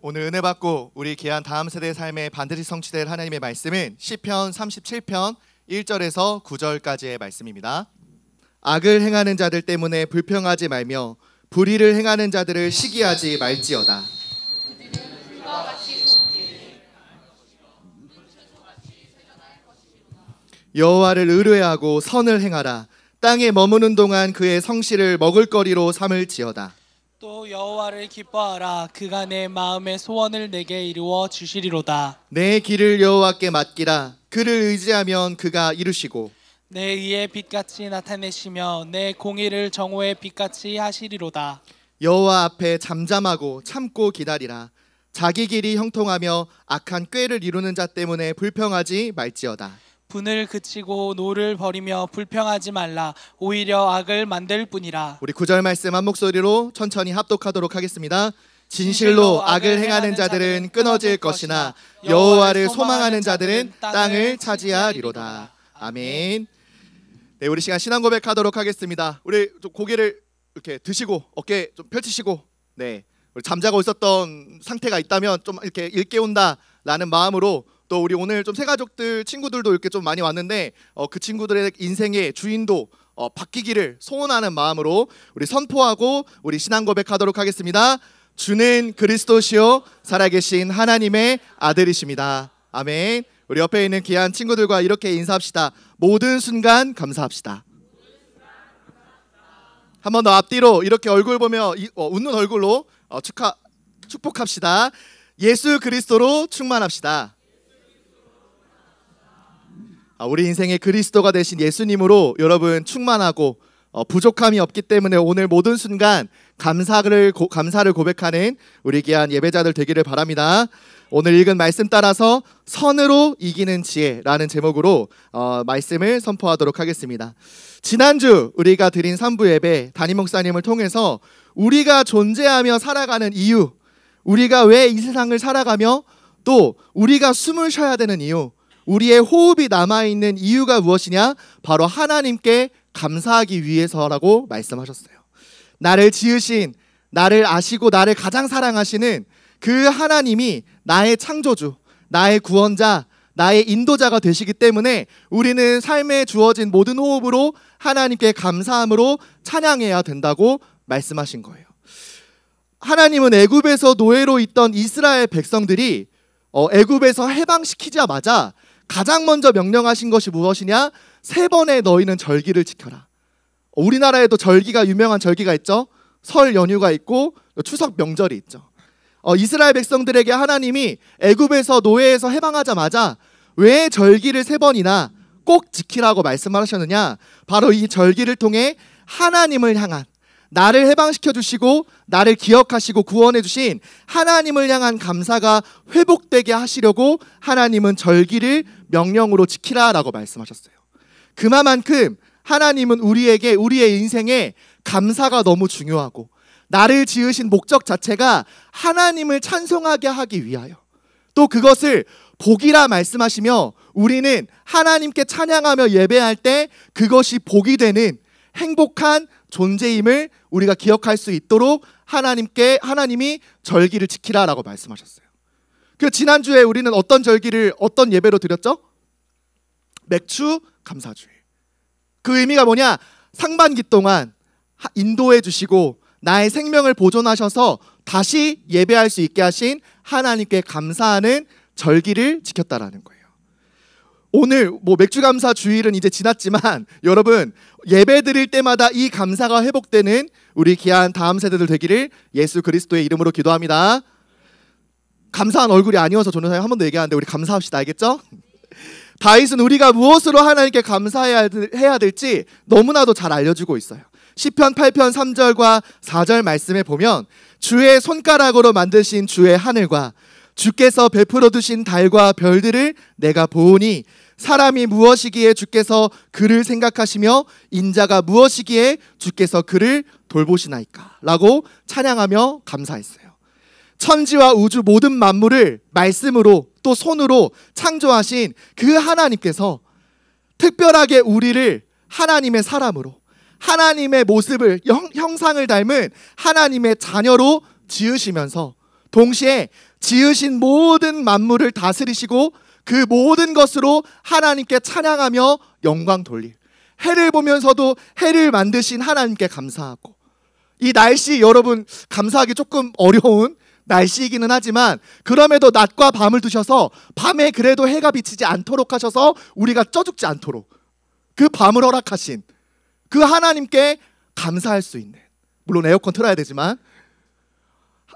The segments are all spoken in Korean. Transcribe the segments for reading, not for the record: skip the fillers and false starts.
오늘 은혜 받고 우리 귀한 다음 세대 삶에 반드시 성취될 하나님의 말씀은 시편 37편 1절에서 9절까지의 말씀입니다. 악을 행하는 자들 때문에 불평하지 말며 불의를 행하는 자들을 시기하지 말지어다. 여호와를 의뢰하고 선을 행하라. 땅에 머무는 동안 그의 성실을 먹을거리로 삼을지어다. 또 여호와를 기뻐하라. 그가 내 마음의 소원을 내게 이루어 주시리로다. 내 길을 여호와께 맡기라. 그를 의지하면 그가 이루시고 내 의의 빛같이 나타내시며 내 공의를 정오의 빛같이 하시리로다. 여호와 앞에 잠잠하고 참고 기다리라. 자기 길이 형통하며 악한 꾀를 이루는 자 때문에 불평하지 말지어다. 분을 그치고 노를 버리며 불평하지 말라. 오히려 악을 만들 뿐이라. 우리 9절 말씀 한 목소리로 천천히 합독하도록 하겠습니다. 진실로 악을 행하는 자들은 끊어질 것이나 여호와를 소망하는 자들은 땅을 차지하리로다. 아멘. 네, 우리 시간 신앙 고백하도록 하겠습니다. 우리 좀 고개를 이렇게 드시고 어깨 좀 펼치시고, 네, 우리 잠자고 있었던 상태가 있다면 좀 이렇게 일깨운다라는 마음으로, 또 우리 오늘 좀 새가족들 친구들도 이렇게 좀 많이 왔는데 그 친구들의 인생의 주인도 바뀌기를 소원하는 마음으로 우리 선포하고 우리 신앙 고백하도록 하겠습니다. 주는 그리스도시요 살아계신 하나님의 아들이십니다. 아멘. 우리 옆에 있는 귀한 친구들과 이렇게 인사합시다. 모든 순간 감사합시다. 한 번 더 앞뒤로 이렇게 얼굴 보며 웃는 얼굴로 축복합시다. 예수 그리스도로 충만합시다. 우리 인생의 그리스도가 되신 예수님으로 여러분 충만하고 부족함이 없기 때문에 오늘 모든 순간 감사를 고백하는 우리 귀한 예배자들 되기를 바랍니다. 오늘 읽은 말씀 따라서 선으로 이기는 지혜라는 제목으로 말씀을 선포하도록 하겠습니다. 지난주 우리가 드린 3부 예배 담임 목사님을 통해서 우리가 존재하며 살아가는 이유, 우리가 왜 이 세상을 살아가며 또 우리가 숨을 쉬어야 되는 이유, 우리의 호흡이 남아있는 이유가 무엇이냐? 바로 하나님께 감사하기 위해서라고 말씀하셨어요. 나를 지으신, 나를 아시고 나를 가장 사랑하시는 그 하나님이 나의 창조주, 나의 구원자, 나의 인도자가 되시기 때문에 우리는 삶에 주어진 모든 호흡으로 하나님께 감사함으로 찬양해야 된다고 말씀하신 거예요. 하나님은 애굽에서 노예로 있던 이스라엘 백성들이 애굽에서 해방시키자마자 가장 먼저 명령하신 것이 무엇이냐? 3번의 너희는 절기를 지켜라. 우리나라에도 절기가 유명한 절기가 있죠. 설 연휴가 있고 추석 명절이 있죠. 이스라엘 백성들에게 하나님이 애굽에서 노예에서 해방하자마자 왜 절기를 3번이나 꼭 지키라고 말씀하셨느냐? 바로 이 절기를 통해 하나님을 향한, 나를 해방시켜 주시고 나를 기억하시고 구원해 주신 하나님을 향한 감사가 회복되게 하시려고 하나님은 절기를 명령으로 지키라라고 말씀하셨어요. 그만큼 하나님은 우리에게, 우리의 인생에 감사가 너무 중요하고, 나를 지으신 목적 자체가 하나님을 찬송하게 하기 위하여, 또 그것을 복이라 말씀하시며 우리는 하나님께 찬양하며 예배할 때 그것이 복이 되는 행복한 존재임을 우리가 기억할 수 있도록 하나님이 절기를 지키라라고 말씀하셨어요. 그 지난주에 우리는 어떤 예배로 드렸죠? 맥주 감사주일. 그 의미가 뭐냐? 상반기 동안 인도해 주시고 나의 생명을 보존하셔서 다시 예배할 수 있게 하신 하나님께 감사하는 절기를 지켰다라는 거예요. 오늘 맥주 감사 주일은 이제 지났지만 여러분, 예배 드릴 때마다 이 감사가 회복되는 우리 귀한 다음 세대들 되기를 예수 그리스도의 이름으로 기도합니다. 감사한 얼굴이 아니어서 전도사님 한 번 더 얘기하는데 우리 감사합시다. 알겠죠? 다윗은 우리가 무엇으로 하나님께 감사해야 될지 너무나도 잘 알려주고 있어요. 시편 8편 3절과 4절 말씀에 보면 주의 손가락으로 만드신 주의 하늘과 주께서 베풀어 두신 달과 별들을 내가 보오니 사람이 무엇이기에 주께서 그를 생각하시며 인자가 무엇이기에 주께서 그를 돌보시나이까 라고 찬양하며 감사했어요. 천지와 우주 모든 만물을 말씀으로 또 손으로 창조하신 그 하나님께서 특별하게 우리를 하나님의 사람으로, 하나님의 모습을 형상을 닮은 하나님의 자녀로 지으시면서 동시에 지으신 모든 만물을 다스리시고 그 모든 것으로 하나님께 찬양하며 영광 돌릴, 해를 보면서도 해를 만드신 하나님께 감사하고, 이 날씨 여러분 감사하기 조금 어려운 날씨이기는 하지만 그럼에도 낮과 밤을 두셔서 밤에 그래도 해가 비치지 않도록 하셔서 우리가 쪄 죽지 않도록 그 밤을 허락하신 그 하나님께 감사할 수 있는, 물론 에어컨 틀어야 되지만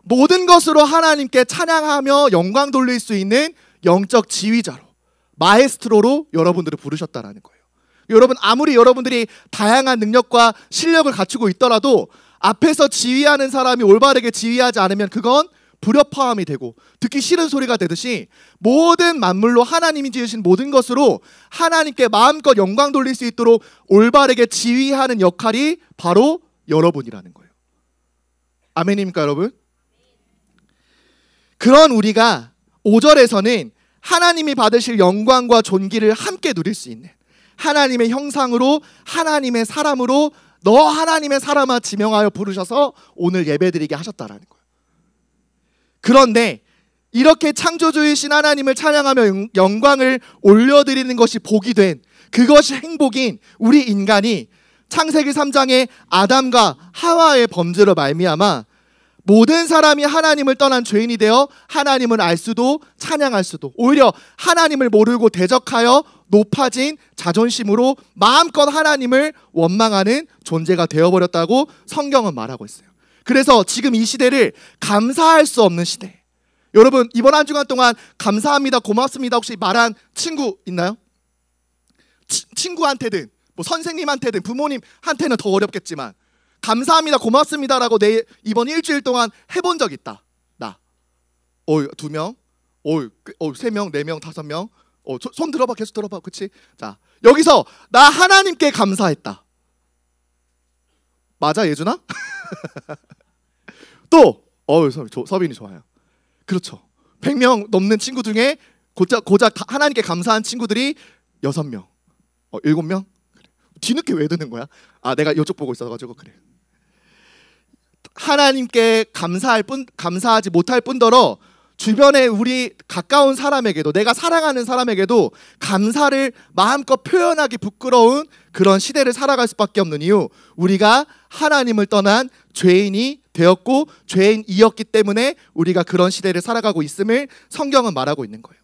모든 것으로 하나님께 찬양하며 영광 돌릴 수 있는 영적 지휘자로, 마에스트로로 여러분들을 부르셨다라는 거예요. 여러분 아무리 여러분들이 다양한 능력과 실력을 갖추고 있더라도 앞에서 지휘하는 사람이 올바르게 지휘하지 않으면 그건 불협화음이 되고 듣기 싫은 소리가 되듯이 모든 만물로 하나님이 지으신 모든 것으로 하나님께 마음껏 영광 돌릴 수 있도록 올바르게 지휘하는 역할이 바로 여러분이라는 거예요. 아멘입니까 여러분? 그런 우리가 5절에서는 하나님이 받으실 영광과 존귀를 함께 누릴 수 있는, 하나님의 형상으로 하나님의 사람으로 너 하나님의 사람아 지명하여 부르셔서 오늘 예배드리게 하셨다라는 거예요. 그런데 이렇게 창조주이신 하나님을 찬양하며 영광을 올려드리는 것이 복이 된, 그것이 행복인 우리 인간이 창세기 3장의 아담과 하와의 범죄로 말미암아 모든 사람이 하나님을 떠난 죄인이 되어 하나님을 알 수도 찬양할 수도, 오히려 하나님을 모르고 대적하여 높아진 자존심으로 마음껏 하나님을 원망하는 존재가 되어버렸다고 성경은 말하고 있어요. 그래서 지금 이 시대를 감사할 수 없는 시대. 여러분 이번 한 주간 동안 감사합니다, 고맙습니다 혹시 말한 친구 있나요? 친구한테든 뭐 선생님한테든 부모님한테는 더 어렵겠지만 감사합니다, 고맙습니다라고 내 이번 일주일 동안 해본 적 있다. 나. 2명, 3명, 4명, 5명. 손 들어봐, 계속 들어봐, 그렇지? 자, 여기서 나 하나님께 감사했다. 맞아, 예준아? 또, 서빈이 좋아요. 그렇죠. 100명 넘는 친구 중에 고작 하나님께 감사한 친구들이 6명, 7명. 그래. 뒤늦게 왜 드는 거야? 내가 이쪽 보고 있어가지고 그래. 하나님께 감사하지 못할 뿐더러 주변에 우리 가까운 사람에게도, 내가 사랑하는 사람에게도 감사를 마음껏 표현하기 부끄러운 그런 시대를 살아갈 수밖에 없는 이유, 우리가 하나님을 떠난 죄인이 되었고 죄인이었기 때문에 우리가 그런 시대를 살아가고 있음을 성경은 말하고 있는 거예요.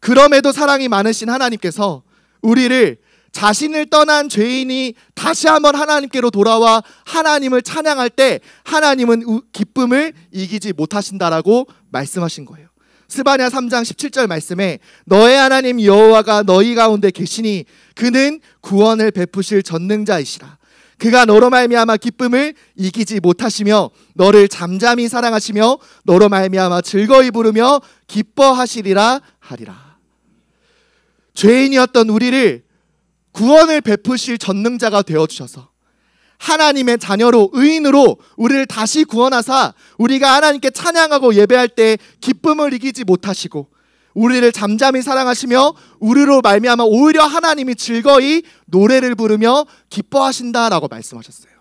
그럼에도 사랑이 많으신 하나님께서 우리를 자신을 떠난 죄인이 다시 한번 하나님께로 돌아와 하나님을 찬양할 때 하나님은 기쁨을 이기지 못하신다라고 말씀하신 거예요. 스바냐 3장 17절 말씀에 너의 하나님 여호와가 너희 가운데 계시니 그는 구원을 베푸실 전능자이시라. 그가 너로 말미암아 기쁨을 이기지 못하시며 너를 잠잠히 사랑하시며 너로 말미암아 즐거이 부르며 기뻐하시리라 하리라. 죄인이었던 우리를 구원을 베푸실 전능자가 되어주셔서 하나님의 자녀로, 의인으로 우리를 다시 구원하사 우리가 하나님께 찬양하고 예배할 때 기쁨을 이기지 못하시고 우리를 잠잠히 사랑하시며 우리로 말미암아 오히려 하나님이 즐거이 노래를 부르며 기뻐하신다라고 말씀하셨어요.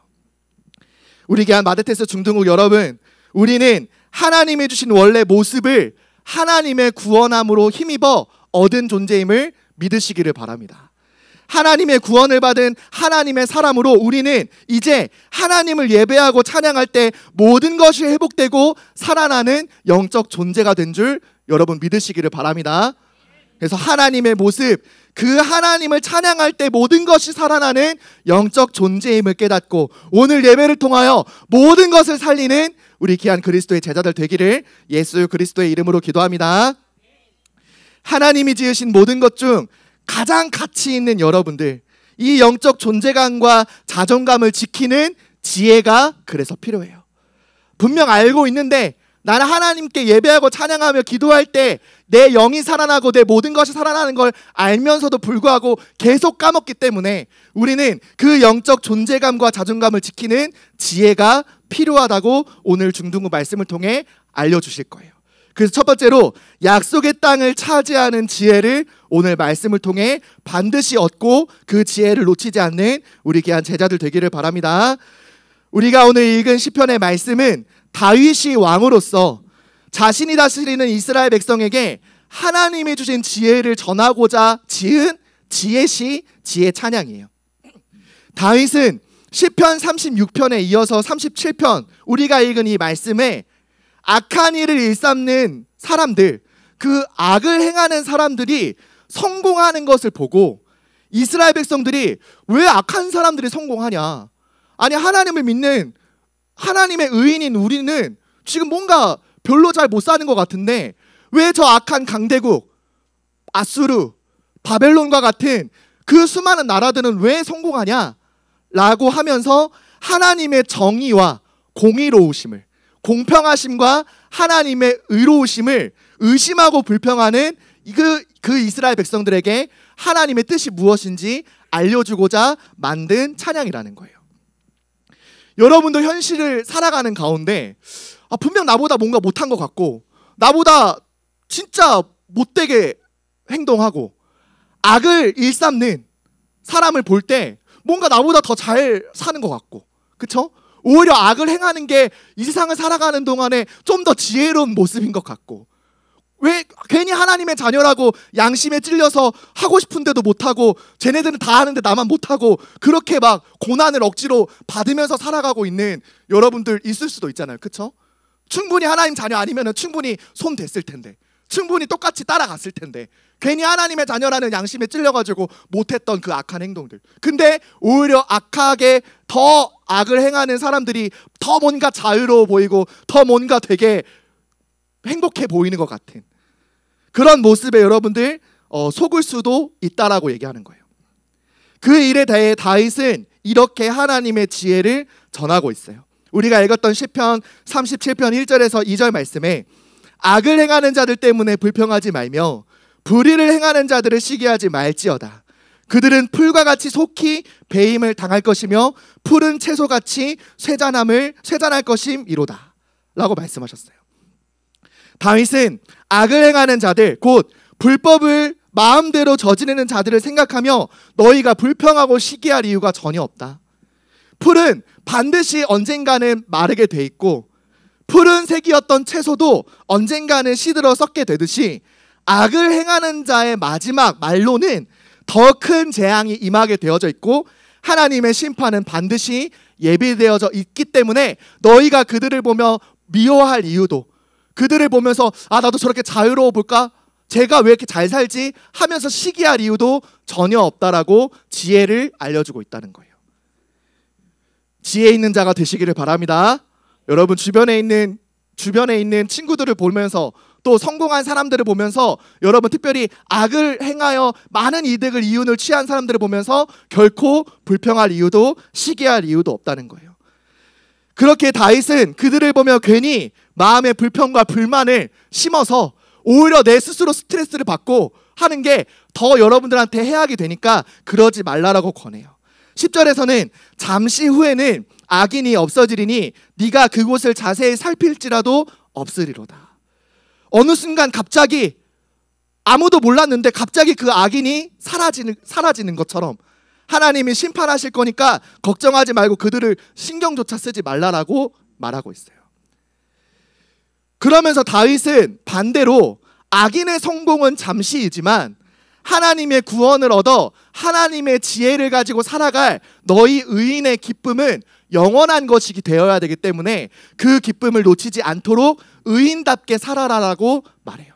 우리 교한 마데테스 중등국 여러분, 우리는 하나님이 주신 원래 모습을 하나님의 구원함으로 힘입어 얻은 존재임을 믿으시기를 바랍니다. 하나님의 구원을 받은 하나님의 사람으로 우리는 이제 하나님을 예배하고 찬양할 때 모든 것이 회복되고 살아나는 영적 존재가 된 줄 여러분 믿으시기를 바랍니다. 그래서 하나님의 모습, 그 하나님을 찬양할 때 모든 것이 살아나는 영적 존재임을 깨닫고 오늘 예배를 통하여 모든 것을 살리는 우리 귀한 그리스도의 제자들 되기를 예수 그리스도의 이름으로 기도합니다. 하나님이 지으신 모든 것 중 가장 가치 있는 여러분들, 이 영적 존재감과 자존감을 지키는 지혜가 그래서 필요해요. 분명 알고 있는데 나는 하나님께 예배하고 찬양하며 기도할 때 내 영이 살아나고 내 모든 것이 살아나는 걸 알면서도 불구하고 계속 까먹기 때문에 우리는 그 영적 존재감과 자존감을 지키는 지혜가 필요하다고 오늘 중등부 말씀을 통해 알려주실 거예요. 그래서 첫 번째로 약속의 땅을 차지하는 지혜를 오늘 말씀을 통해 반드시 얻고 그 지혜를 놓치지 않는 우리 귀한 제자들 되기를 바랍니다. 우리가 오늘 읽은 시편의 말씀은 다윗이 왕으로서 자신이 다스리는 이스라엘 백성에게 하나님이 주신 지혜를 전하고자 지은 지혜시 지혜 찬양이에요. 다윗은 시편 36편에 이어서 37편 우리가 읽은 이 말씀에 악한 일을 일삼는 사람들, 그 악을 행하는 사람들이 성공하는 것을 보고 이스라엘 백성들이 왜 악한 사람들이 성공하냐? 아니 하나님을 믿는 하나님의 의인인 우리는 지금 뭔가 별로 잘 못 사는 것 같은데 왜 저 악한 강대국 아수르, 바벨론과 같은 그 수많은 나라들은 왜 성공하냐? 라고 하면서 하나님의 정의와 공의로우심을, 공평하심과 하나님의 의로우심을 의심하고 불평하는 그 이스라엘 백성들에게 하나님의 뜻이 무엇인지 알려주고자 만든 찬양이라는 거예요. 여러분도 현실을 살아가는 가운데 분명 나보다 뭔가 못한 것 같고 나보다 진짜 못되게 행동하고 악을 일삼는 사람을 볼 때 뭔가 나보다 더 잘 사는 것 같고, 그쵸? 오히려 악을 행하는 게 이 세상을 살아가는 동안에 좀 더 지혜로운 모습인 것 같고, 왜 괜히 하나님의 자녀라고 양심에 찔려서 하고 싶은데도 못하고 쟤네들은 다 하는데 나만 못하고 그렇게 막 고난을 억지로 받으면서 살아가고 있는 여러분들 있을 수도 있잖아요. 그쵸? 충분히 하나님 자녀 아니면 충분히 손 댔을 텐데, 충분히 똑같이 따라갔을 텐데 괜히 하나님의 자녀라는 양심에 찔려가지고 못했던 그 악한 행동들. 근데 오히려 악하게 더 악을 행하는 사람들이 더 뭔가 자유로워 보이고 더 뭔가 되게 행복해 보이는 것 같은 그런 모습에 여러분들 속을 수도 있다라고 얘기하는 거예요. 그 일에 대해 다윗은 이렇게 하나님의 지혜를 전하고 있어요. 우리가 읽었던 시편 37편 1절에서 2절 말씀에 악을 행하는 자들 때문에 불평하지 말며 불의를 행하는 자들을 시기하지 말지어다. 그들은 풀과 같이 속히 배임을 당할 것이며 푸른 채소같이 쇠잔할 것임이로다 라고 말씀하셨어요. 다윗은 악을 행하는 자들, 곧 불법을 마음대로 저지르는 자들을 생각하며 너희가 불평하고 시기할 이유가 전혀 없다. 풀은 반드시 언젠가는 마르게 돼 있고 푸른색이었던 채소도 언젠가는 시들어 썩게 되듯이 악을 행하는 자의 마지막 말로는 더 큰 재앙이 임하게 되어져 있고 하나님의 심판은 반드시 예비되어져 있기 때문에 너희가 그들을 보며 미워할 이유도, 그들을 보면서 나도 저렇게 자유로워 볼까? 제가 왜 이렇게 잘 살지? 하면서 시기할 이유도 전혀 없다라고 지혜를 알려주고 있다는 거예요. 지혜 있는 자가 되시기를 바랍니다. 여러분 주변에 있는 친구들을 보면서 또 성공한 사람들을 보면서 여러분 특별히 악을 행하여 많은 이윤을 취한 사람들을 보면서 결코 불평할 이유도 시기할 이유도 없다는 거예요. 그렇게 다윗은 그들을 보며 괜히 마음의 불평과 불만을 심어서 오히려 내 스스로 스트레스를 받고 하는 게 더 여러분들한테 해악이 되니까 그러지 말라라고 권해요. 10절에서는 잠시 후에는 악인이 없어지리니 네가 그곳을 자세히 살필지라도 없으리로다. 어느 순간 갑자기 아무도 몰랐는데 갑자기 그 악인이 사라지는 것처럼 하나님이 심판하실 거니까 걱정하지 말고 그들을 신경조차 쓰지 말라라고 말하고 있어요. 그러면서 다윗은 반대로 악인의 성공은 잠시이지만 하나님의 구원을 얻어 하나님의 지혜를 가지고 살아갈 너희 의인의 기쁨은 영원한 것이 되어야 되기 때문에 그 기쁨을 놓치지 않도록 의인답게 살아라라고 말해요.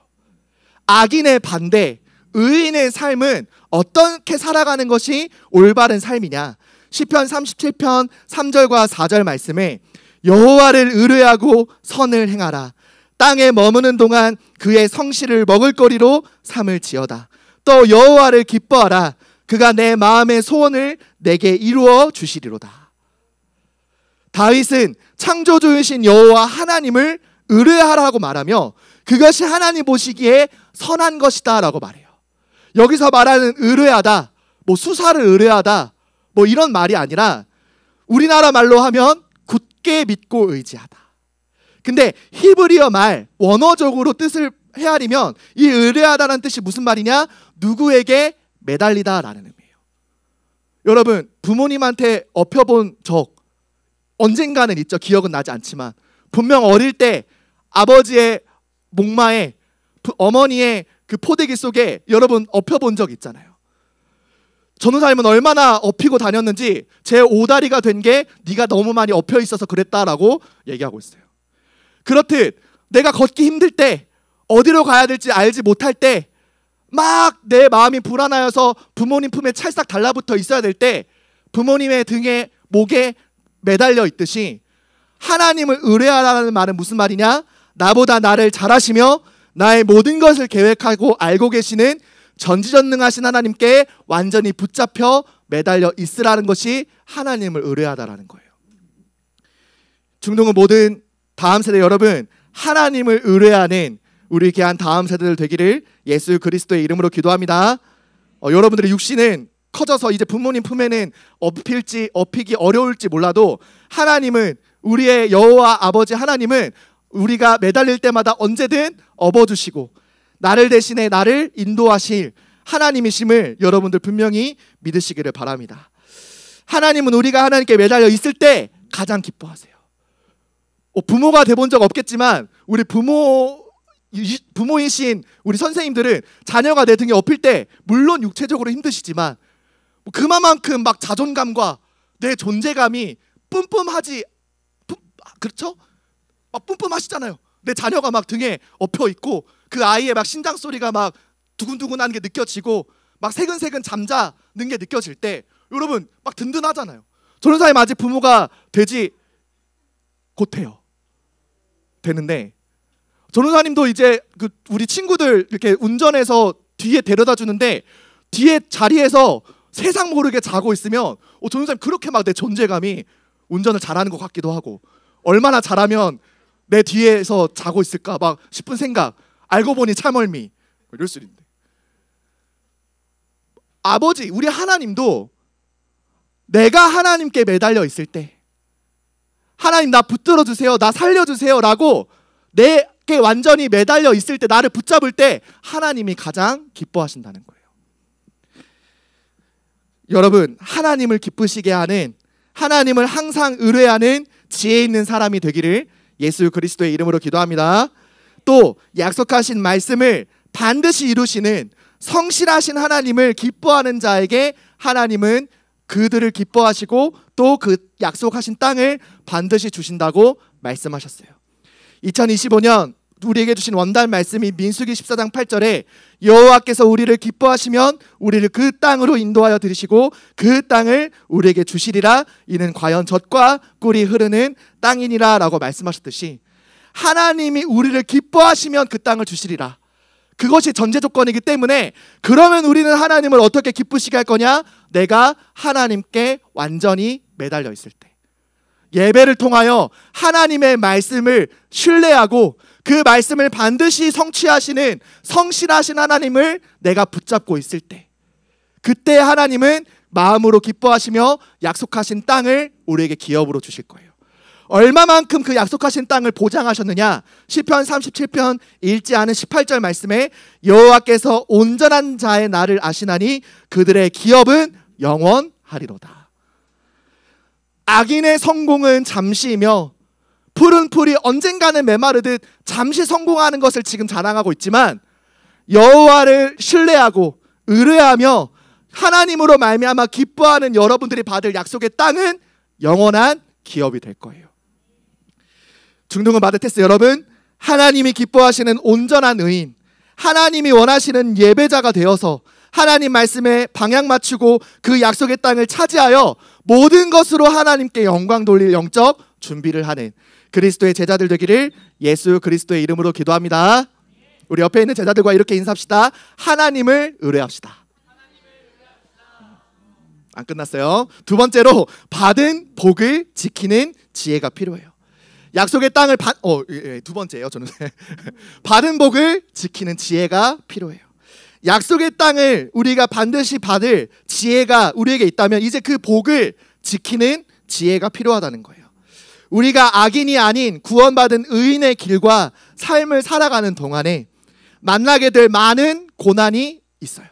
악인의 반대, 의인의 삶은 어떻게 살아가는 것이 올바른 삶이냐? 시편 37편 3절과 4절 말씀에 여호와를 의뢰하고 선을 행하라. 땅에 머무는 동안 그의 성실을 먹을거리로 삼을지어다. 또 여호와를 기뻐하라. 그가 내 마음의 소원을 내게 이루어 주시리로다. 다윗은 창조주이신 여호와 하나님을 의뢰하라고 말하며 그것이 하나님 보시기에 선한 것이다 라고 말해요. 여기서 말하는 의뢰하다, 수사를 의뢰하다 이런 말이 아니라 우리나라 말로 하면 굳게 믿고 의지하다. 근데 히브리어 말 원어적으로 뜻을 헤아리면 이 의뢰하다라는 뜻이 무슨 말이냐? 누구에게 매달리다 라는 의미예요. 여러분 부모님한테 업혀본 적 언젠가는 있죠. 기억은 나지 않지만 분명 어릴 때 아버지의 목마에 어머니의 그 포대기 속에 여러분 엎혀본 적 있잖아요. 전우사님은 얼마나 엎이고 다녔는지 제 오다리가 된 게 네가 너무 많이 엎여 있어서 그랬다라고 얘기하고 있어요. 그렇듯 내가 걷기 힘들 때, 어디로 가야 될지 알지 못할 때, 막 내 마음이 불안하여서 부모님 품에 찰싹 달라붙어 있어야 될 때 부모님의 등에 목에 매달려 있듯이 하나님을 의뢰하라는 말은 무슨 말이냐? 나보다 나를 잘 아시며 나의 모든 것을 계획하고 알고 계시는 전지전능하신 하나님께 완전히 붙잡혀 매달려 있으라는 것이 하나님을 의뢰하다라는 거예요. 중동의 모든 다음 세대 여러분, 하나님을 의뢰하는 우리 귀한 다음 세대들 되기를 예수 그리스도의 이름으로 기도합니다. 여러분들의 육신은 커져서 이제 부모님 품에는 엎이기 어려울지 몰라도 하나님은, 우리의 여호와 아버지 하나님은 우리가 매달릴 때마다 언제든 업어주시고 나를 대신해 나를 인도하실 하나님이심을 여러분들 분명히 믿으시기를 바랍니다. 하나님은 우리가 하나님께 매달려 있을 때 가장 기뻐하세요. 부모가 돼본 적 없겠지만 우리 부모이신 우리 선생님들은 자녀가 내 등에 엎일 때 물론 육체적으로 힘드시지만 그만큼 막 자존감과 내 존재감이 뿜뿜하지, 그렇죠? 막 뿜뿜하시잖아요. 내 자녀가 막 등에 엎여 있고 그 아이의 막 심장 소리가 막 두근두근하는 게 느껴지고 막 새근새근 잠자는 게 느껴질 때 여러분 막 든든하잖아요. 전도사님 아직 부모가 되지 곧해요. 되는데 전도사님도 이제 그 우리 친구들 이렇게 운전해서 뒤에 데려다 주는데 뒤에 자리에서 세상 모르게 자고 있으면 전도사님 그렇게 막 내 존재감이 운전을 잘하는 것 같기도 하고 얼마나 잘하면 내 뒤에서 자고 있을까 막 싶은 생각, 알고 보니 참얼미 이럴 수 있는데 아버지 우리 하나님도 내가 하나님께 매달려 있을 때 하나님 나 붙들어 주세요, 나 살려주세요 라고 내게 완전히 매달려 있을 때, 나를 붙잡을 때 하나님이 가장 기뻐하신다는 거예요. 여러분, 하나님을 기쁘시게 하는, 하나님을 항상 의뢰하는 지혜 있는 사람이 되기를 예수 그리스도의 이름으로 기도합니다. 또 약속하신 말씀을 반드시 이루시는 성실하신 하나님을 기뻐하는 자에게 하나님은 그들을 기뻐하시고 또 그 약속하신 땅을 반드시 주신다고 말씀하셨어요. 2025년 우리에게 주신 원단 말씀이 민수기 14장 8절에 여호와께서 우리를 기뻐하시면 우리를 그 땅으로 인도하여 들이시고 그 땅을 우리에게 주시리라. 이는 과연 젖과 꿀이 흐르는 땅이니라 라고 말씀하셨듯이 하나님이 우리를 기뻐하시면 그 땅을 주시리라. 그것이 전제 조건이기 때문에 그러면 우리는 하나님을 어떻게 기쁘시게 할 거냐? 내가 하나님께 완전히 매달려 있을 때, 예배를 통하여 하나님의 말씀을 신뢰하고 그 말씀을 반드시 성취하시는 성실하신 하나님을 내가 붙잡고 있을 때, 그때 하나님은 마음으로 기뻐하시며 약속하신 땅을 우리에게 기업으로 주실 거예요. 얼마만큼 그 약속하신 땅을 보장하셨느냐? 시편 37편 읽지 않은 18절 말씀에 여호와께서 온전한 자의 날을 아시나니 그들의 기업은 영원하리로다. 악인의 성공은 잠시이며 푸른 풀이 언젠가는 메마르듯 잠시 성공하는 것을 지금 자랑하고 있지만 여호와를 신뢰하고 의뢰하며 하나님으로 말미암아 기뻐하는 여러분들이 받을 약속의 땅은 영원한 기업이 될 거예요. 중동은 마데테스 여러분, 하나님이 기뻐하시는 온전한 의인, 하나님이 원하시는 예배자가 되어서 하나님 말씀에 방향 맞추고 그 약속의 땅을 차지하여 모든 것으로 하나님께 영광 돌릴 영적 준비를 하는 그리스도의 제자들 되기를 예수 그리스도의 이름으로 기도합니다. 우리 옆에 있는 제자들과 이렇게 인사합시다. 하나님을 의뢰합시다. 안 끝났어요. 두 번째로 받은 복을 지키는 지혜가 필요해요. 약속의 땅을 두 번째예요. 저는 받은 복을 지키는 지혜가 필요해요. 약속의 땅을 우리가 반드시 받을 지혜가 우리에게 있다면 이제 그 복을 지키는 지혜가 필요하다는 거예요. 우리가 악인이 아닌 구원받은 의인의 길과 삶을 살아가는 동안에 만나게 될 많은 고난이 있어요.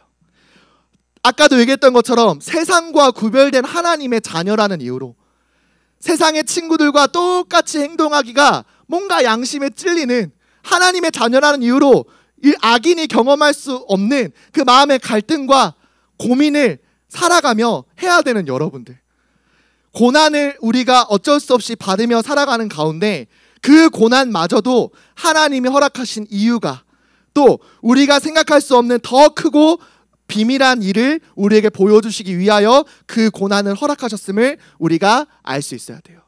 아까도 얘기했던 것처럼 세상과 구별된 하나님의 자녀라는 이유로 세상의 친구들과 똑같이 행동하기가 뭔가 양심에 찔리는, 하나님의 자녀라는 이유로 이 악인이 경험할 수 없는 그 마음의 갈등과 고민을 살아가며 해야 되는 여러분들, 고난을 우리가 어쩔 수 없이 받으며 살아가는 가운데 그 고난마저도 하나님이 허락하신 이유가, 또 우리가 생각할 수 없는 더 크고 비밀한 일을 우리에게 보여주시기 위하여 그 고난을 허락하셨음을 우리가 알 수 있어야 돼요.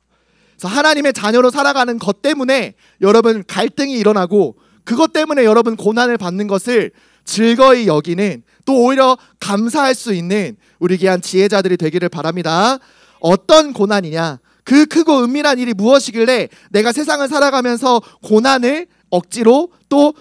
그래서 하나님의 자녀로 살아가는 것 때문에 여러분 갈등이 일어나고, 그것 때문에 여러분 고난을 받는 것을 즐거이 여기는, 또 오히려 감사할 수 있는 우리 귀한 지혜자들이 되기를 바랍니다. 어떤 고난이냐, 그 크고 은밀한 일이 무엇이길래 내가 세상을 살아가면서 고난을 억지로 또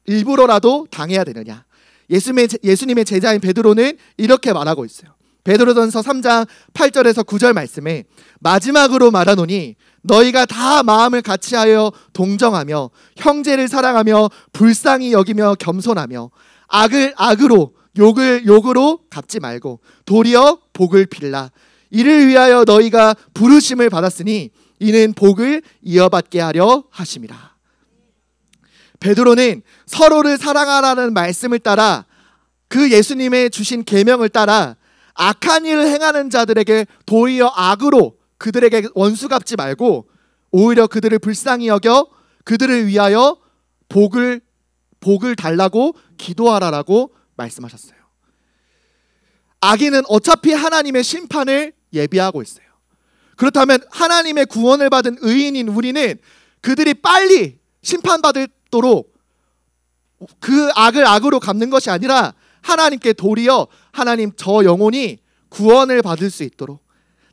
일부러라도 당해야 되느냐. 예수님의 제자인 베드로는 이렇게 말하고 있어요. 베드로전서 3장 8절에서 9절 말씀에, 마지막으로 말하노니 너희가 다 마음을 같이하여 동정하며 형제를 사랑하며 불쌍히 여기며 겸손하며 악을 악으로 욕을 욕으로 갚지 말고 도리어 복을 빌라. 이를 위하여 너희가 부르심을 받았으니 이는 복을 이어받게 하려 하심이라. 베드로는 서로를 사랑하라는 말씀을 따라, 그 예수님의 주신 계명을 따라 악한 일을 행하는 자들에게 도리어 악으로 그들에게 원수 갚지 말고 오히려 그들을 불쌍히 여겨 그들을 위하여 복을 달라고 기도하라라고 말씀하셨어요. 악인은 어차피 하나님의 심판을 예비하고 있어요. 그렇다면 하나님의 구원을 받은 의인인 우리는 그들이 빨리 심판받도록 그 악을 악으로 갚는 것이 아니라 하나님께 도리어, 하나님 저 영혼이 구원을 받을 수 있도록,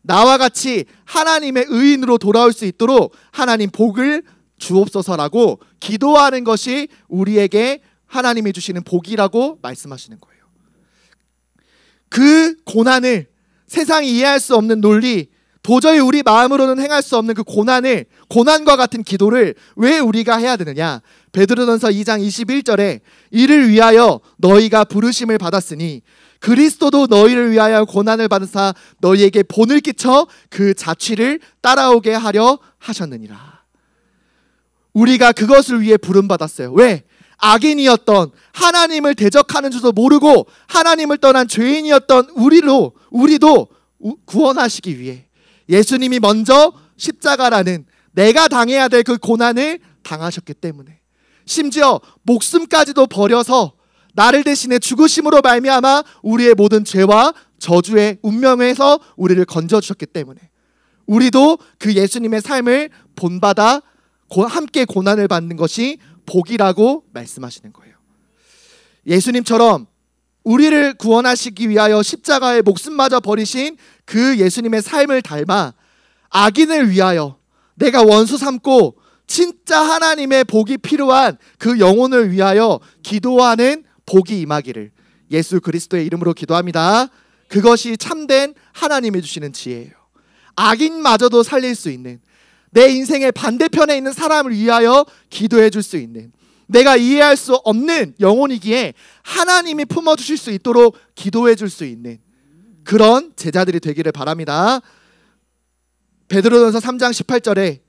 나와 같이 하나님의 의인으로 돌아올 수 있도록 하나님 복을 주옵소서라고 기도하는 것이 우리에게 하나님이 주시는 복이라고 말씀하시는 거예요. 그 고난을, 세상이 이해할 수 없는 논리, 도저히 우리 마음으로는 행할 수 없는 그 고난과 같은 기도를 왜 우리가 해야 되느냐. 베드로전서 2장 21절에 이를 위하여 너희가 부르심을 받았으니 그리스도도 너희를 위하여 고난을 받으사 너희에게 본을 끼쳐 그 자취를 따라오게 하려 하셨느니라. 우리가 그것을 위해 부름받았어요. 왜? 악인이었던, 하나님을 대적하는 줄도 모르고 하나님을 떠난 죄인이었던 우리도 구원하시기 위해 예수님이 먼저 십자가라는 내가 당해야 될 그 고난을 당하셨기 때문에, 심지어 목숨까지도 버려서 나를 대신해 죽으심으로 말미암아 우리의 모든 죄와 저주의 운명에서 우리를 건져주셨기 때문에 우리도 그 예수님의 삶을 본받아 함께 고난을 받는 것이 복이라고 말씀하시는 거예요. 예수님처럼 우리를 구원하시기 위하여 십자가에 목숨마저 버리신 그 예수님의 삶을 닮아 악인을 위하여 내가 원수 삼고 진짜 하나님의 복이 필요한 그 영혼을 위하여 기도하는 복이 임하기를 예수 그리스도의 이름으로 기도합니다. 그것이 참된 하나님이 주시는 지혜예요. 악인마저도 살릴 수 있는, 내 인생의 반대편에 있는 사람을 위하여 기도해 줄 수 있는, 내가 이해할 수 없는 영혼이기에 하나님이 품어주실 수 있도록 기도해 줄 수 있는 그런 제자들이 되기를 바랍니다. 베드로전서 3장 18절에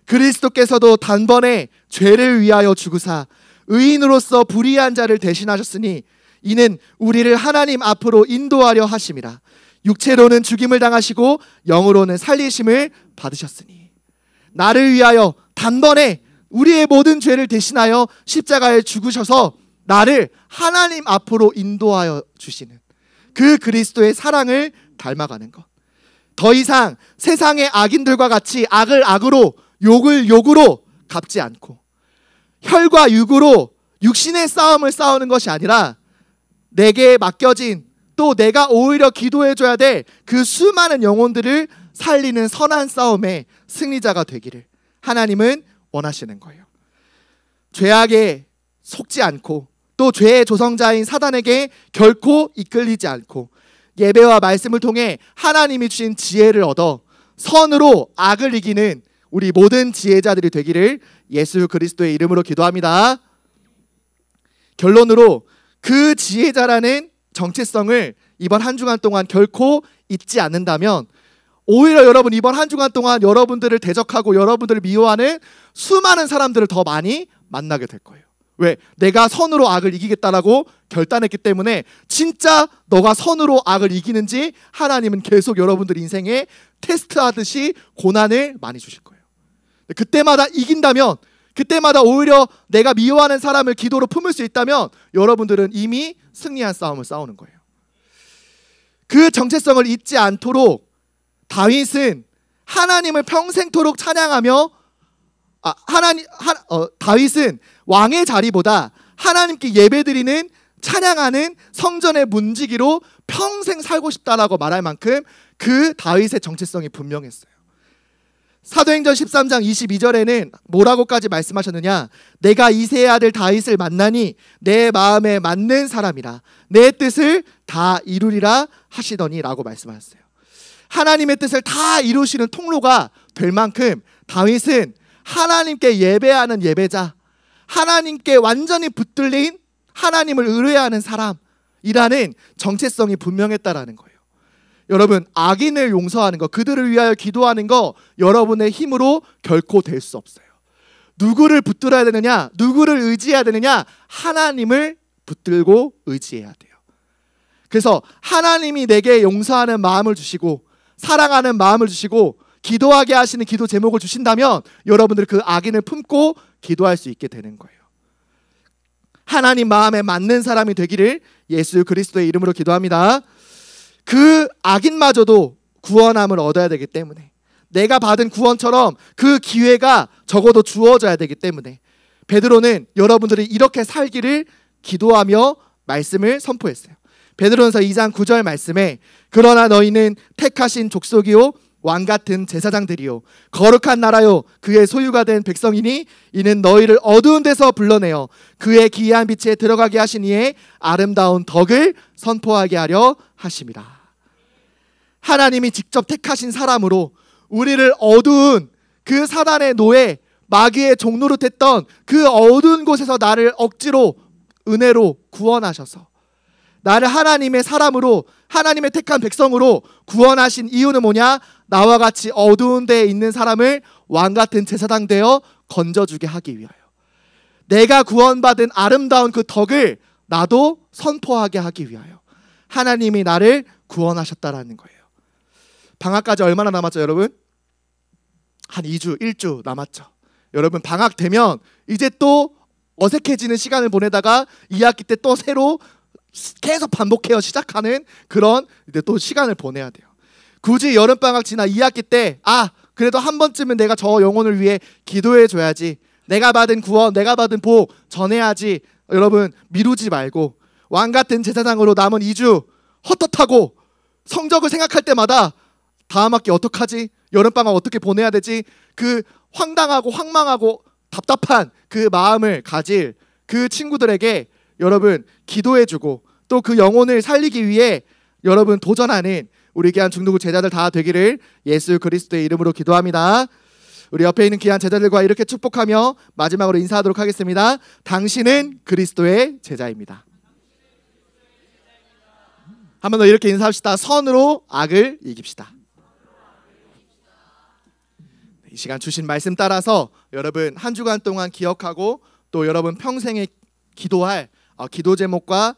그리스도께서도 단번에 죄를 위하여 죽으사 의인으로서 불의한 자를 대신하셨으니 이는 우리를 하나님 앞으로 인도하려 하심이라. 육체로는 죽임을 당하시고 영으로는 살리심을 받으셨으니, 나를 위하여 단번에 우리의 모든 죄를 대신하여 십자가에 죽으셔서 나를 하나님 앞으로 인도하여 주시는 그 그리스도의 사랑을 닮아가는 것. 더 이상 세상의 악인들과 같이 악을 악으로 욕을 욕으로 갚지 않고 혈과 육으로 육신의 싸움을 싸우는 것이 아니라 내게 맡겨진, 또 내가 오히려 기도해줘야 될 그 수많은 영혼들을 살리는 선한 싸움의 승리자가 되기를 하나님은 원하시는 거예요. 죄악에 속지 않고 또 죄의 조성자인 사단에게 결코 이끌리지 않고 예배와 말씀을 통해 하나님이 주신 지혜를 얻어 선으로 악을 이기는 우리 모든 지혜자들이 되기를 예수 그리스도의 이름으로 기도합니다. 결론으로 그 지혜자라는 정체성을 이번 한 주간 동안 결코 잊지 않는다면 오히려 여러분 이번 한 주간 동안 여러분들을 대적하고 여러분들을 미워하는 수많은 사람들을 더 많이 만나게 될 거예요. 왜? 내가 선으로 악을 이기겠다라고 결단했기 때문에 진짜 너가 선으로 악을 이기는지 하나님은 계속 여러분들 인생에 테스트하듯이 고난을 많이 주실 거예요. 그때마다 이긴다면, 그때마다 오히려 내가 미워하는 사람을 기도로 품을 수 있다면 여러분들은 이미 승리한 싸움을 싸우는 거예요. 그 정체성을 잊지 않도록 다윗은 하나님을 평생토록 찬양하며 다윗은 왕의 자리보다 하나님께 예배드리는 찬양하는 성전의 문지기로 평생 살고 싶다라고 말할 만큼 그 다윗의 정체성이 분명했어요. 사도행전 13장 22절에는 뭐라고까지 말씀하셨느냐? 내가 이새의 아들 다윗을 만나니 내 마음에 맞는 사람이라 내 뜻을 다 이루리라 하시더니 라고 말씀하셨어요. 하나님의 뜻을 다 이루시는 통로가 될 만큼 다윗은 하나님께 예배하는 예배자, 하나님께 완전히 붙들린 하나님을 의뢰하는 사람이라는 정체성이 분명했다라는 거예요. 여러분, 악인을 용서하는 거, 그들을 위하여 기도하는 거 여러분의 힘으로 결코 될 수 없어요. 누구를 붙들어야 되느냐? 누구를 의지해야 되느냐? 하나님을 붙들고 의지해야 돼요. 그래서 하나님이 내게 용서하는 마음을 주시고 사랑하는 마음을 주시고 기도하게 하시는 기도 제목을 주신다면 여러분들 그 악인을 품고 기도할 수 있게 되는 거예요. 하나님 마음에 맞는 사람이 되기를 예수 그리스도의 이름으로 기도합니다. 그 악인마저도 구원함을 얻어야 되기 때문에, 내가 받은 구원처럼 그 기회가 적어도 주어져야 되기 때문에 베드로는 여러분들이 이렇게 살기를 기도하며 말씀을 선포했어요. 베드로전서 2장 9절 말씀에 그러나 너희는 택하신 족속이요 왕같은 제사장들이요 거룩한 나라요 그의 소유가 된 백성이니 이는 너희를 어두운 데서 불러내어 그의 기이한 빛에 들어가게 하신 이의 아름다운 덕을 선포하게 하려 하심이라. 하나님이 직접 택하신 사람으로 우리를 어두운 그 사단의 노예, 마귀의 종노릇했던 그 어두운 곳에서 나를 억지로 은혜로 구원하셔서 나를 하나님의 사람으로, 하나님의 택한 백성으로 구원하신 이유는 뭐냐? 나와 같이 어두운 데에 있는 사람을 왕같은 제사장 되어 건져주게 하기 위하여, 내가 구원받은 아름다운 그 덕을 나도 선포하게 하기 위하여 하나님이 나를 구원하셨다라는 거예요. 방학까지 얼마나 남았죠, 여러분? 한 2주, 1주 남았죠. 여러분, 방학 되면 이제 또 어색해지는 시간을 보내다가 2학기 때 또 새로 계속 반복해요 시작하는 그런 이제 또 시간을 보내야 돼요. 굳이 여름방학 지나 2학기 때 그래도 한 번쯤은 내가 저 영혼을 위해 기도해 줘야지, 내가 받은 구원, 내가 받은 복 전해야지, 여러분 미루지 말고 왕같은 제사장으로 남은 2주 헛헛하고 성적을 생각할 때마다 다음 학기 어떡하지? 여름방학 어떻게 보내야 되지? 그 황당하고 황망하고 답답한 그 마음을 가질 그 친구들에게 여러분 기도해주고 또 그 영혼을 살리기 위해 여러분 도전하는 우리 귀한 중도구 제자들 다 되기를 예수 그리스도의 이름으로 기도합니다. 우리 옆에 있는 귀한 제자들과 이렇게 축복하며 마지막으로 인사하도록 하겠습니다. 당신은 그리스도의 제자입니다. 한 번 더 이렇게 인사합시다. 선으로 악을 이깁시다. 이 시간 주신 말씀 따라서 여러분 한 주간 동안 기억하고 또 여러분 평생에 기도할 기도 제목과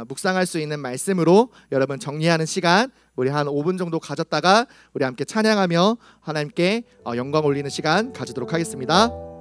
묵상할 수 있는 말씀으로 여러분 정리하는 시간 우리 한 5분 정도 가졌다가 우리 함께 찬양하며 하나님께 영광 올리는 시간 가지도록 하겠습니다.